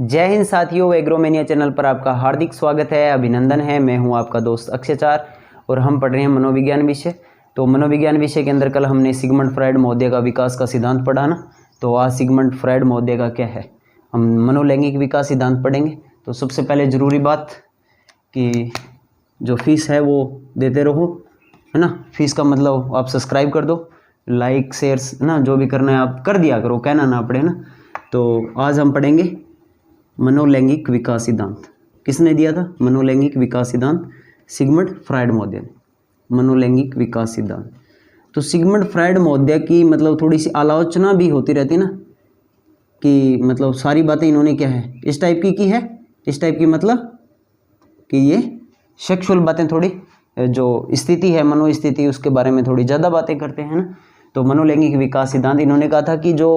जय हिंद साथियों, एग्रोमेनिया चैनल पर आपका हार्दिक स्वागत है, अभिनंदन है। मैं हूं आपका दोस्त अक्षयचार और हम पढ़ रहे हैं मनोविज्ञान विषय। तो मनोविज्ञान विषय के अंदर कल हमने सिगमंड फ्रायड महोदय का विकास का सिद्धांत पढ़ा ना। तो आज सिगमंड फ्रायड महोदय का क्या है, हम मनोलैंगिक विकास सिद्धांत पढ़ेंगे। तो सबसे पहले ज़रूरी बात कि जो फीस है वो देते रहो, है ना। फीस का मतलब आप सब्सक्राइब कर दो, लाइक शेयर्स ना, जो भी करना है आप कर दिया करो, कहना ना पड़े ना। तो आज हम पढ़ेंगे मनोलैंगिक विकास सिद्धांत। किसने दिया था मनोलैंगिक विकास सिद्धांत? सिगमंड फ्रायड महोदय ने। मनोलैंगिक विकास सिद्धांत तो सिगमंड फ्रायड महोदय की मतलब थोड़ी सी आलोचना भी होती रहती ना, कि मतलब सारी बातें इन्होंने क्या है इस टाइप की है। इस टाइप की मतलब कि ये सेक्सुअल बातें, थोड़ी जो स्थिति है मनोस्थिति, उसके बारे में थोड़ी ज़्यादा बातें करते हैं ना। तो मनोलैंगिक विकास सिद्धांत इन्होंने कहा था कि जो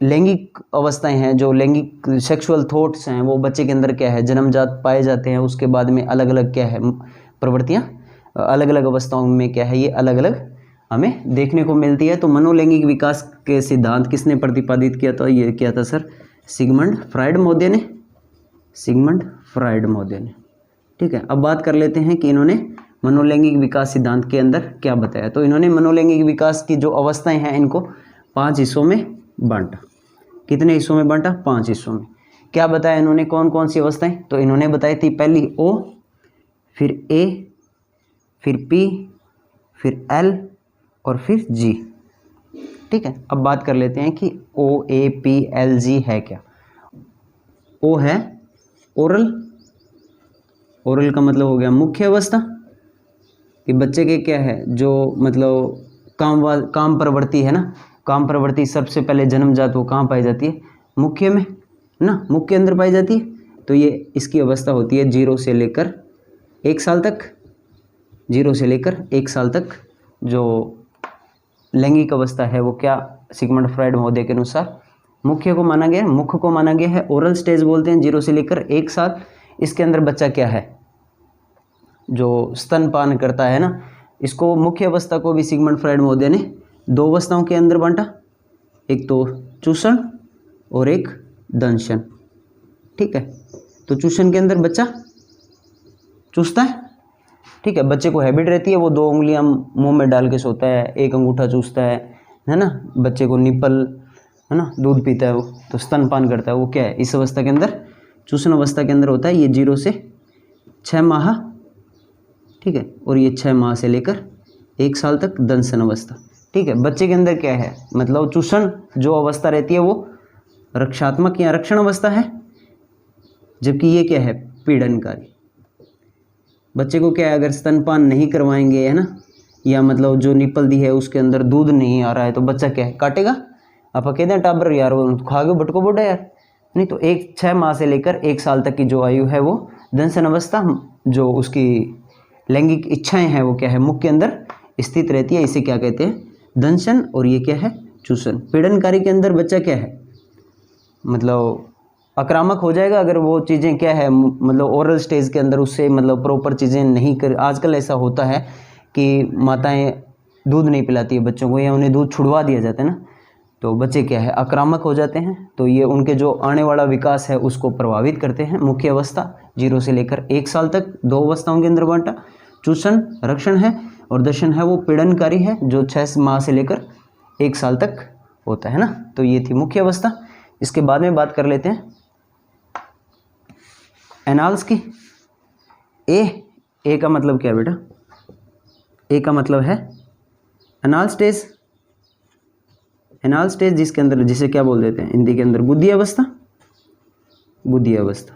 लैंगिक अवस्थाएं हैं, जो लैंगिक सेक्सुअल थॉट्स हैं, वो बच्चे के अंदर क्या है जन्मजात पाए जाते हैं। उसके बाद में अलग अलग क्या है प्रवृत्तियां, अलग अलग अवस्थाओं में क्या है ये अलग अलग हमें देखने को मिलती है। तो मनोलैंगिक विकास के सिद्धांत किसने प्रतिपादित किया था? ये किया था सर सिगमंड फ्रायड महोदय ने। सिगमंड फ्रायड महोदय ने, ठीक है। अब बात कर लेते हैं कि इन्होंने मनोलैंगिक विकास सिद्धांत के अंदर क्या बताया। तो इन्होंने मनोलैंगिक विकास की जो अवस्थाएं हैं इनको 5 हिस्सों में बांटा। कितने हिस्सों में बांटा? 5 हिस्सों में। क्या बताया इन्होंने, कौन कौन सी अवस्थाएं? तो इन्होंने बताई थी पहली O, फिर A, फिर P, फिर L और फिर G, ठीक है। अब बात कर लेते हैं कि O, A, P, L, G है क्या। O है ओरल। ओरल का मतलब हो गया मुख्य अवस्था, कि बच्चे के क्या है जो मतलब काम प्रवृत्ति है ना। काम प्रवृत्ति सबसे पहले जन्मजात वो कहाँ पाई जाती है? मुख्य में ना, मुख्य अंदर पाई जाती है। तो ये इसकी अवस्था होती है 0 से लेकर 1 साल तक। 0 से लेकर 1 साल तक जो लैंगिक अवस्था है वो क्या सिगमंड फ्रायड महोदय के अनुसार मुख्य को माना गया है, मुख्य को माना गया है। ओरल स्टेज बोलते हैं 0 से लेकर 1 साल। इसके अंदर बच्चा क्या है जो स्तनपान करता है ना, इसको मुख्य अवस्था को भी सिगमंड फ्रायड महोदय ने 2 अवस्थाओं के अंदर बांटा। एक तो चूषण और एक दंशन, ठीक है। तो चूषण के अंदर बच्चा चूसता है, ठीक है। बच्चे को हैबिट रहती है, वो 2 उंगलियां मुंह में डाल के सोता है, 1 अंगूठा चूसता है ना। बच्चे को निपल है ना, दूध पीता है वो, तो स्तनपान करता है। वो क्या है इस अवस्था के अंदर, चूषण अवस्था के अंदर होता है। ये 0 से 6 माह, ठीक है। और ये 6 माह से लेकर 1 साल तक दंशन अवस्था, ठीक है। बच्चे के अंदर क्या है मतलब चूषण जो अवस्था रहती है वो रक्षात्मक या रक्षण अवस्था है, जबकि ये क्या है पीड़नकारी। बच्चे को क्या है अगर स्तनपान नहीं करवाएंगे है ना, या मतलब जो निपल दी है उसके अंदर दूध नहीं आ रहा है, तो बच्चा क्या है काटेगा। आप कहते हैं टाबर यार वो खा गए बटको बोटा यार, नहीं। तो 6 माह से लेकर 1 साल तक की जो आयु है वो दंशन अवस्था, जो उसकी लैंगिक इच्छाएं हैं वो क्या है मुख के अंदर स्थित रहती है। इसे क्या कहते हैं दंशन। और ये क्या है चूषण। पीड़नकारी के अंदर बच्चा क्या है मतलब आक्रामक हो जाएगा अगर वो चीज़ें क्या है मतलब ओरल स्टेज के अंदर उससे मतलब प्रॉपर चीज़ें नहीं कर। आजकल ऐसा होता है कि माताएं दूध नहीं पिलाती है बच्चों को, या उन्हें दूध छुड़वा दिया जाता है ना, तो बच्चे क्या है आक्रामक हो जाते हैं। तो ये उनके जो आने वाला विकास है उसको प्रभावित करते हैं। मुख्य अवस्था 0 से लेकर 1 साल तक 2 अवस्थाओं के अंदर बांटा। चूषण रक्षण है और दंशन है वो पीड़नकारी है, जो 6 माह से लेकर 1 साल तक होता है ना। तो ये थी मुख्य अवस्था। इसके बाद में बात कर लेते हैं एनाल्स की। ए का मतलब क्या है बेटा? ए का मतलब है एनाल स्टेज। एनाल स्टेज जिसके अंदर, जिसे क्या बोल देते हैं हिंदी के अंदर बुद्धि अवस्था। बुद्धि अवस्था,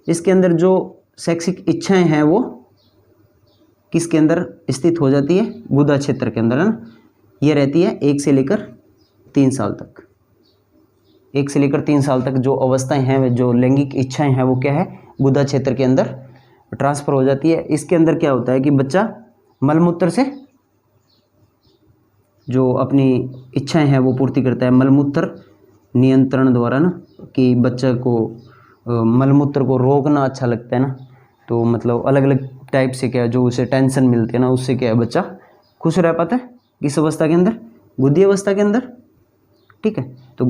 इसके अंदर जो शैक्षिक इच्छाएं हैं वो किसके अंदर स्थित हो जाती है? गुदा क्षेत्र के अंदर, है ना। ये रहती है 1 से लेकर 3 साल तक। 1 से लेकर 3 साल तक जो अवस्थाएं हैं, जो लैंगिक इच्छाएं हैं वो क्या है गुदा क्षेत्र के अंदर ट्रांसफर हो जाती है। इसके अंदर क्या होता है कि बच्चा मलमूत्र से जो अपनी इच्छाएं हैं वो पूर्ति करता है मलमूत्र नियंत्रण द्वारा ना, कि बच्चा को मलमूत्र को रोकना अच्छा लगता है ना। तो मतलब अलग अलग टाइप से क्या जो उसे टेंशन मिलती है ना, उससे क्या है बच्चा खुश रह पाता है। किस अवस्था के अंदर? बुद्धि अवस्था के अंदर, ठीक है। तो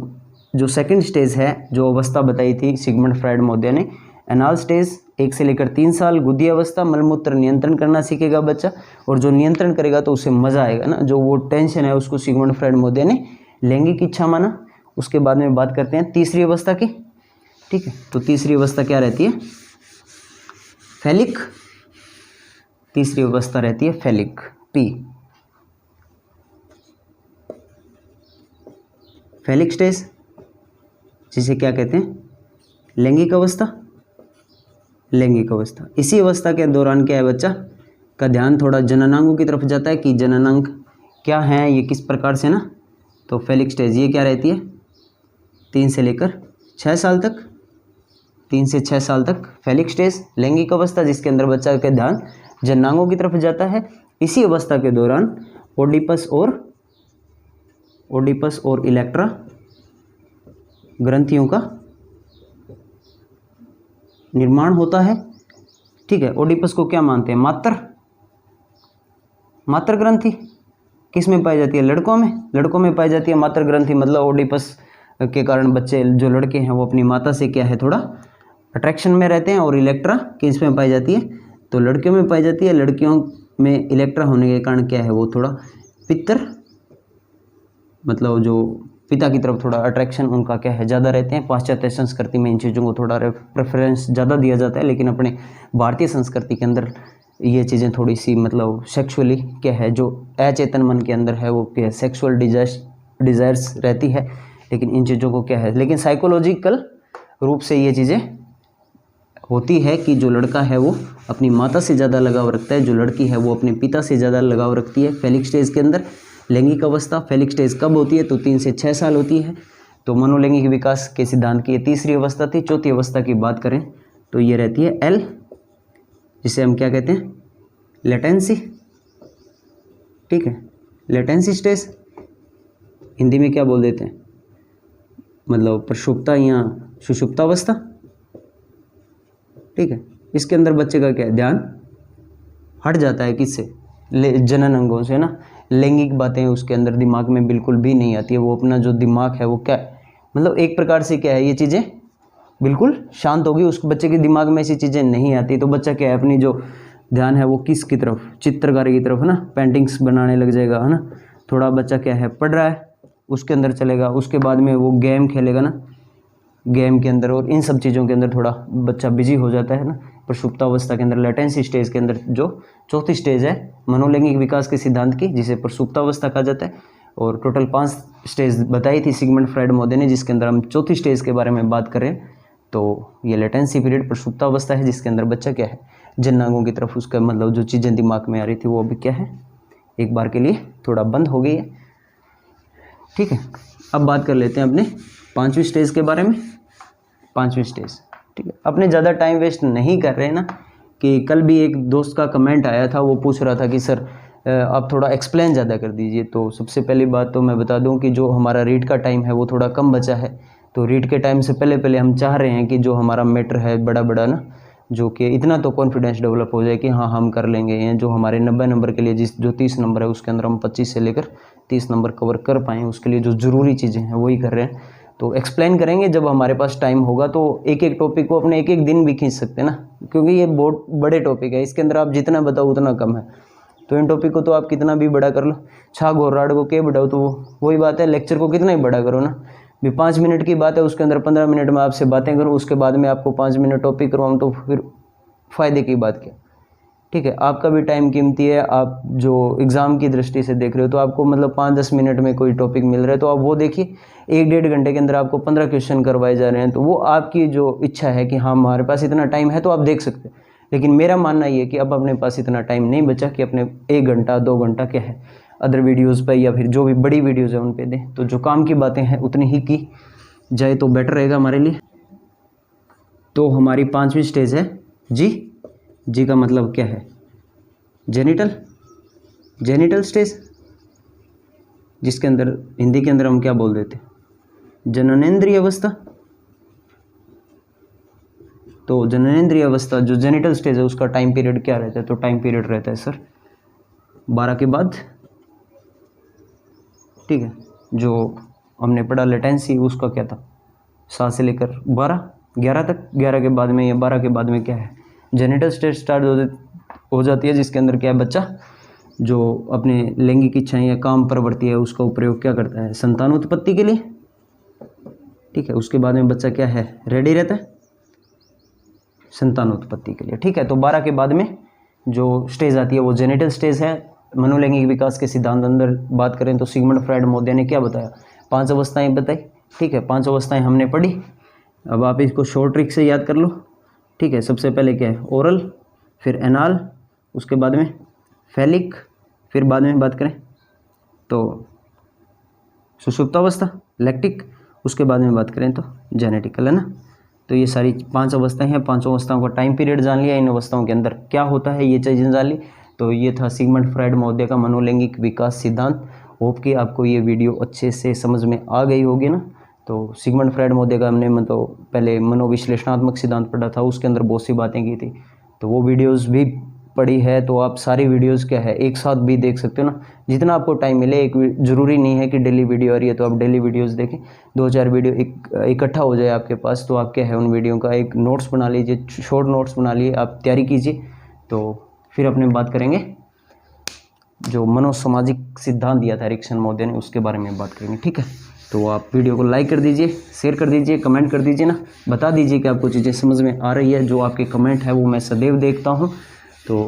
जो सेकंड स्टेज है, जो अवस्था बताई थी सिगमंड फ्राइड महोदय ने, एनाल स्टेज 1 से लेकर 3 साल, गुदी अवस्था, मलमूत्र नियंत्रण करना सीखेगा बच्चा, और जो नियंत्रण करेगा तो उसे मजा आएगा ना, जो वो टेंशन है उसको सिगमंड फ्राइड महोदय ने लैंगिक इच्छा माना। उसके बाद में बात करते हैं तीसरी अवस्था की, ठीक है। तो तीसरी अवस्था क्या रहती है? फैलिक। तीसरी अवस्था रहती है फैलिक, पी। फैलिक स्टेज जिसे क्या कहते हैं? लैंगिक अवस्था। लैंगिक अवस्था, इसी अवस्था के दौरान क्या है, बच्चा का ध्यान थोड़ा जननांगों की तरफ जाता है कि जननांग क्या हैं, ये किस प्रकार से ना। तो फैलिक स्टेज ये क्या रहती है? 3 से लेकर 6 साल तक, 3 से 6 साल तक फैलिक स्टेज, लैंगिक अवस्था, जिसके अंदर बच्चा का ध्यान जननांगों की तरफ जाता है। इसी अवस्था के दौरान ओडिपस और इलेक्ट्रा ग्रंथियों का निर्माण होता है, ठीक है। ओडिपस को क्या मानते हैं? मात्र ग्रंथि। किस में पाई जाती है? लड़कों में पाई जाती है मात्र ग्रंथि। मतलब ओडिपस के कारण बच्चे, जो लड़के हैं, वो अपनी माता से क्या है, थोड़ा अट्रैक्शन में रहते हैं। और इलेक्ट्रा किस में पाई जाती है? तो लड़कियों में पाई जाती है। लड़कियों में इलेक्ट्रा होने के कारण क्या है, वो थोड़ा पितर, मतलब जो पिता की तरफ थोड़ा अट्रैक्शन उनका क्या है, ज़्यादा रहते हैं। पाश्चात्य संस्कृति में इन चीज़ों को थोड़ा प्रेफरेंस ज़्यादा दिया जाता है, लेकिन अपने भारतीय संस्कृति के अंदर ये चीज़ें थोड़ी सी, मतलब सेक्सुअली क्या है, जो अचेतन मन के अंदर है, वो क्या है, सेक्सुअल डिज़ायर्स रहती है। लेकिन इन चीज़ों को क्या है, लेकिन साइकोलॉजिकल रूप से ये चीज़ें होती है कि जो लड़का है वो अपनी माता से ज़्यादा लगाव रखता है, जो लड़की है वो अपने पिता से ज़्यादा लगाव रखती है। फैलिक स्टेज के अंदर लैंगिक अवस्था फैलिक स्टेज कब होती है? तो 3 से 6 साल होती है। तो मनोलैंगिक विकास के सिद्धांत की ये तीसरी अवस्था थी। चौथी अवस्था की बात करें तो ये रहती है एल, जिसे हम क्या कहते हैं? लेटेंसी, ठीक है। लेटेंसी स्टेज हिंदी में क्या बोल देते हैं? मतलब प्रसुप्ता या सुषुप्ता अवस्था, ठीक है। इसके अंदर बच्चे का क्या है, ध्यान हट जाता है किससे? जनन अंगों से ना। लैंगिक बातें उसके अंदर दिमाग में बिल्कुल भी नहीं आती है। वो अपना जो दिमाग है वो क्या है, मतलब एक प्रकार से क्या है, ये चीज़ें बिल्कुल शांत होगी। उस बच्चे के दिमाग में ऐसी चीज़ें नहीं आती। तो बच्चा क्या है, अपनी जो ध्यान है वो किस की तरफ? चित्रकारी की तरफ ना, पेंटिंग्स बनाने लग जाएगा, है ना। थोड़ा बच्चा क्या है, पढ़ रहा है, उसके अंदर चलेगा। उसके बाद में वो गेम खेलेगा ना, गेम के अंदर, और इन सब चीज़ों के अंदर थोड़ा बच्चा बिजी हो जाता है ना। प्रसुप्ता अवस्था के अंदर, लेटेंसी स्टेज के अंदर, जो चौथी स्टेज है मनोलैंगिक विकास के सिद्धांत की, जिसे प्रसुप्ता अवस्था कहा जाता है। और टोटल 5 स्टेज बताई थी सिगमंड फ्राइड महोदय ने, जिसके अंदर हम चौथी स्टेज के बारे में बात कर रहे हैं। तो ये लेटेंसी पीरियड प्रसुप्ता अवस्था है, जिसके अंदर बच्चा क्या है, जननांगों की तरफ उसका, मतलब जो चीज़ें दिमाग में आ रही थी वो अभी क्या है, एक बार के लिए थोड़ा बंद हो गई है, ठीक है। अब बात कर लेते हैं अपने 5वीं स्टेज के बारे में। 5वीं स्टेज, ठीक है। अपने ज़्यादा टाइम वेस्ट नहीं कर रहे हैं ना, कि कल भी एक दोस्त का कमेंट आया था, वो पूछ रहा था कि सर आप थोड़ा एक्सप्लेन ज़्यादा कर दीजिए। तो सबसे पहली बात तो मैं बता दूं कि जो हमारा रीड का टाइम है वो थोड़ा कम बचा है। तो रीड के टाइम से पहले हम चाह रहे हैं कि जो हमारा मैटर है बड़ा ना, जो कि इतना तो कॉन्फिडेंस डेवलप हो जाए कि हाँ हम कर लेंगे। या जो हमारे 90 नंबर के लिए जो 30 नंबर है उसके अंदर हम 25 से लेकर 30 नंबर कवर कर पाएँ, उसके लिए जो ज़रूरी चीज़ें हैं वही कर रहे हैं। तो एक्सप्लेन करेंगे जब हमारे पास टाइम होगा। तो एक एक टॉपिक को अपने एक दिन भी खींच सकते हैं ना, क्योंकि ये बहुत बड़े टॉपिक है। इसके अंदर आप जितना बताओ उतना कम है। तो इन टॉपिक को तो आप कितना भी बड़ा कर लो, छा घोर राड को क्या बढ़ाओ, तो वही बात है। लेक्चर को कितना ही बड़ा करो ना, भी 5 मिनट की बात है, उसके अंदर 15 मिनट में आपसे बातें करूँ, उसके बाद में आपको 5 मिनट टॉपिक करवाऊँ, तो फिर फ़ायदे की बात क्या, ठीक है। आपका भी टाइम कीमती है। आप जो एग्ज़ाम की दृष्टि से देख रहे हो तो आपको मतलब 5-10 मिनट में कोई टॉपिक मिल रहा है, तो आप वो देखिए। 1-1.5 घंटे के अंदर आपको 15 क्वेश्चन करवाए जा रहे हैं, तो वो आपकी जो इच्छा है कि हाँ हमारे पास इतना टाइम है तो आप देख सकते हैं। लेकिन मेरा मानना ये है कि अब अपने पास इतना टाइम नहीं बचा कि अपने 1 घंटा 2 घंटा क्या है अदर वीडियोज़ पर या फिर जो भी बड़ी वीडियोज़ है उन पर दें। तो जो काम की बातें हैं उतनी ही की जाए तो बेटर रहेगा हमारे लिए। तो हमारी 5वीं स्टेज है जी का मतलब क्या है, जेनिटल स्टेज, जिसके अंदर हिंदी के अंदर हम क्या बोल देते हैं, जननेंद्रिय अवस्था। तो जननेंद्रिय अवस्था जो जेनिटल स्टेज है उसका टाइम पीरियड क्या रहता है? तो टाइम पीरियड रहता है सर 12 के बाद, ठीक है। जो हमने पढ़ा लेटेंसी, उसका क्या था 7 से लेकर 11 तक। 11 के बाद में या 12 के बाद में क्या है जेनिटल स्टेज स्टार्ट हो जाती है, जिसके अंदर क्या है बच्चा जो अपने लैंगिक इच्छाएं या काम प्रवृत्ति है उसका प्रयोग क्या करता है संतानोत्पत्ति के लिए, ठीक है। उसके बाद में बच्चा क्या है रेडी रहता है संतानोत्पत्ति के लिए, ठीक है। तो 12 के बाद में जो स्टेज आती है वो जेनिटल स्टेज है। मनोलैंगिक विकास के सिद्धांत अंदर बात करें तो सिगमंड फ्राइड महोदय ने क्या बताया 5 अवस्थाएं बताई, ठीक है। 5 अवस्थाएं हमने पढ़ी। अब आप इसको शॉर्ट ट्रिक से याद कर लो, ठीक है। सबसे पहले क्या है ओरल, फिर एनाल, उसके बाद में फैलिक, फिर बाद में बात करें तो सुषुप्तावस्था लैक्टिक, उसके बाद में बात करें तो जेनेटिकल, है ना। तो ये सारी 5 अवस्थाएं हैं। 5 अवस्थाओं का टाइम पीरियड जान लिया, इन अवस्थाओं के अंदर क्या होता है ये चीज़ें जान ली। तो ये था सिगमंड फ्राइड महोदय का मनोलैंगिक विकास सिद्धांत। होप कि आपको ये वीडियो अच्छे से समझ में आ गई होगी ना। तो सिगमंड फ्राइड महोदय का हमने मतलब पहले मनोविश्लेषणात्मक सिद्धांत पढ़ा था, उसके अंदर बहुत सी बातें की थी, तो वो वीडियोज़ भी पड़ी है। तो आप सारी वीडियोस क्या है एक साथ भी देख सकते हो ना, जितना आपको टाइम मिले। एक ज़रूरी नहीं है कि डेली वीडियो आ रही है तो आप डेली वीडियोस देखें, 2-4 वीडियो इकट्ठा हो जाए आपके पास, तो आप क्या है उन वीडियो का एक नोट्स बना लीजिए, शॉर्ट नोट्स बना लिए, आप तैयारी कीजिए। तो फिर अपने बात करेंगे जो मनोसामाजिक सिद्धांत दिया था एरिक्सन महोदय ने, उसके बारे में बात करेंगे, ठीक है। तो आप वीडियो को लाइक कर दीजिए, शेयर कर दीजिए, कमेंट कर दीजिए ना, बता दीजिए कि आपको चीज़ें समझ में आ रही है। जो आपके कमेंट है वो मैं सदैव देखता हूँ, तो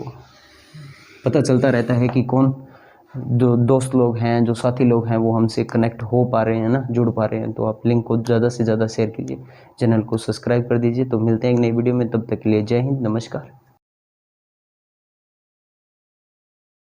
पता चलता रहता है कि कौन जो दोस्त लोग हैं, जो साथी लोग हैं वो हमसे कनेक्ट हो पा रहे हैं ना, जुड़ पा रहे हैं। तो आप लिंक को ज़्यादा से ज़्यादा शेयर कीजिए, चैनल को सब्सक्राइब कर दीजिए। तो मिलते हैं एक नई वीडियो में, तब तक के लिए जय हिंद, नमस्कार।